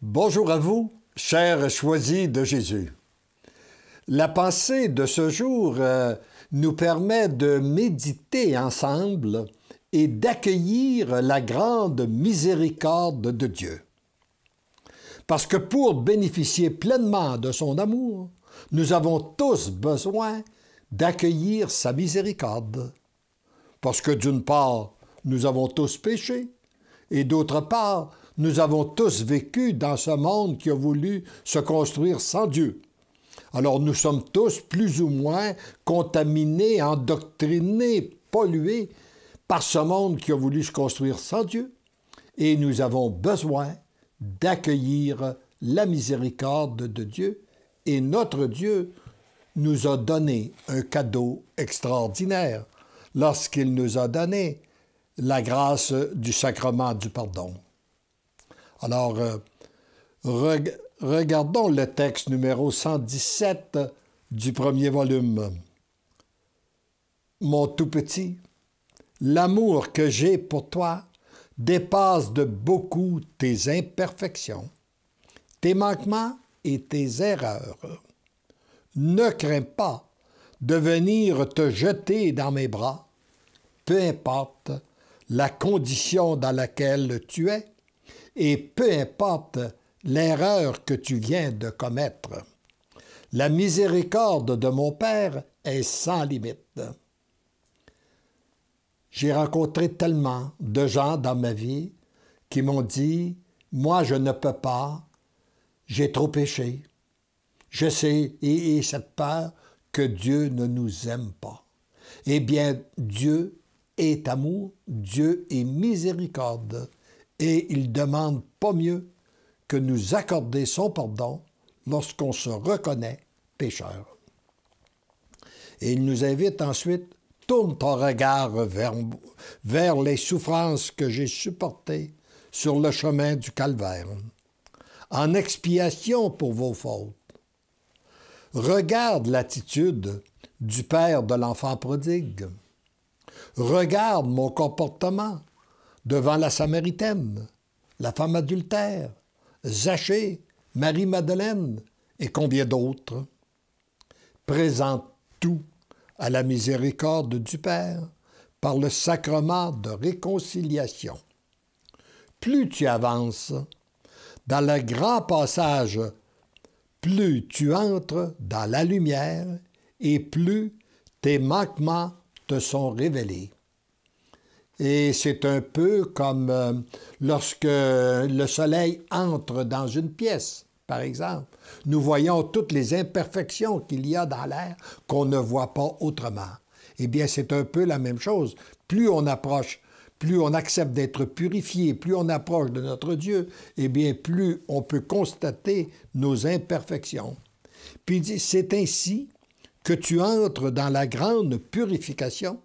Bonjour à vous, chers choisis de Jésus. La pensée de ce jour nous permet de méditer ensemble et d'accueillir la grande miséricorde de Dieu. Parce que pour bénéficier pleinement de son amour, nous avons tous besoin d'accueillir sa miséricorde. Parce que d'une part, nous avons tous péché, et d'autre part, nous avons tous vécu dans ce monde qui a voulu se construire sans Dieu. Alors nous sommes tous plus ou moins contaminés, endoctrinés, pollués par ce monde qui a voulu se construire sans Dieu. Et nous avons besoin d'accueillir la miséricorde de Dieu. Et notre Dieu nous a donné un cadeau extraordinaire lorsqu'il nous a donné la grâce du sacrement du pardon. Alors, regardons le texte numéro 117 du premier volume. Mon tout petit, l'amour que j'ai pour toi dépasse de beaucoup tes imperfections, tes manquements et tes erreurs. Ne crains pas de venir te jeter dans mes bras, peu importe la condition dans laquelle tu es, et peu importe l'erreur que tu viens de commettre. La miséricorde de mon Père est sans limite. J'ai rencontré tellement de gens dans ma vie qui m'ont dit « Moi, je ne peux pas, j'ai trop péché. Je sais, et cette peur que Dieu ne nous aime pas. » Eh bien, Dieu est amour, Dieu est miséricorde. Et il demande pas mieux que nous accorder son pardon lorsqu'on se reconnaît pécheur. Et il nous invite ensuite, tourne ton regard vers les souffrances que j'ai supportées sur le chemin du calvaire, en expiation pour vos fautes. Regarde l'attitude du père de l'enfant prodigue. Regarde mon comportement devant la Samaritaine, la femme adultère, Zachée, Marie-Madeleine et combien d'autres. Présente tout à la miséricorde du Père par le sacrement de réconciliation. Plus tu avances dans le grand passage, plus tu entres dans la lumière et plus tes manquements te sont révélés. Et c'est un peu comme lorsque le soleil entre dans une pièce, par exemple. Nous voyons toutes les imperfections qu'il y a dans l'air qu'on ne voit pas autrement. Eh bien, c'est un peu la même chose. Plus on approche, plus on accepte d'être purifié, plus on approche de notre Dieu, eh bien, plus on peut constater nos imperfections. Puis il dit, c'est ainsi que tu entres dans la grande purification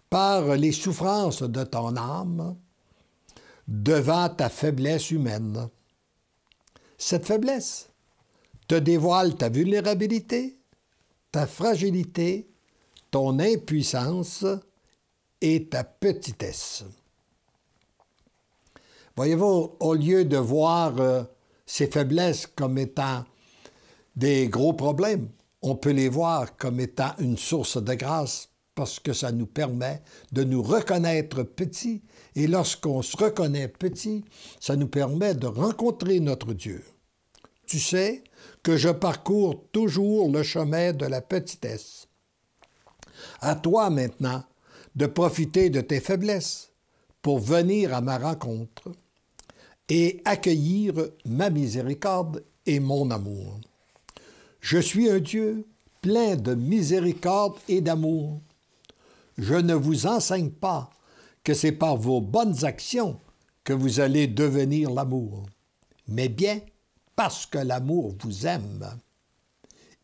par les souffrances de ton âme devant ta faiblesse humaine. Cette faiblesse te dévoile ta vulnérabilité, ta fragilité, ton impuissance et ta petitesse. Voyez-vous, au lieu de voir ces faiblesses comme étant des gros problèmes, on peut les voir comme étant une source de grâce parce que ça nous permet de nous reconnaître petits. Et lorsqu'on se reconnaît petit, ça nous permet de rencontrer notre Dieu. Tu sais que je parcours toujours le chemin de la petitesse. À toi maintenant de profiter de tes faiblesses pour venir à ma rencontre et accueillir ma miséricorde et mon amour. Je suis un Dieu plein de miséricorde et d'amour. Je ne vous enseigne pas que c'est par vos bonnes actions que vous allez devenir l'amour, mais bien parce que l'amour vous aime.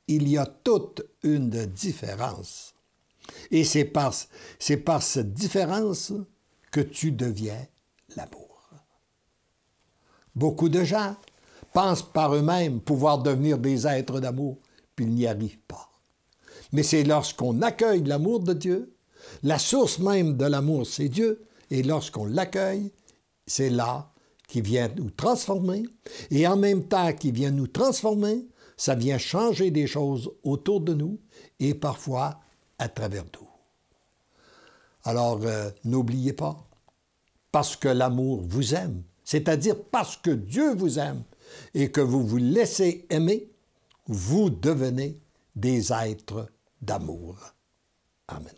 Il y a toute une différence. Et c'est par cette différence que tu deviens l'amour. Beaucoup de gens pensent par eux-mêmes pouvoir devenir des êtres d'amour, puis ils n'y arrivent pas. Mais c'est lorsqu'on accueille l'amour de Dieu, la source même de l'amour, c'est Dieu, et lorsqu'on l'accueille, c'est là qui vient nous transformer, et en même temps qui vient nous transformer, ça vient changer des choses autour de nous et parfois à travers nous. Alors, n'oubliez pas, parce que l'amour vous aime, c'est-à-dire parce que Dieu vous aime et que vous vous laissez aimer, vous devenez des êtres d'amour. Amen.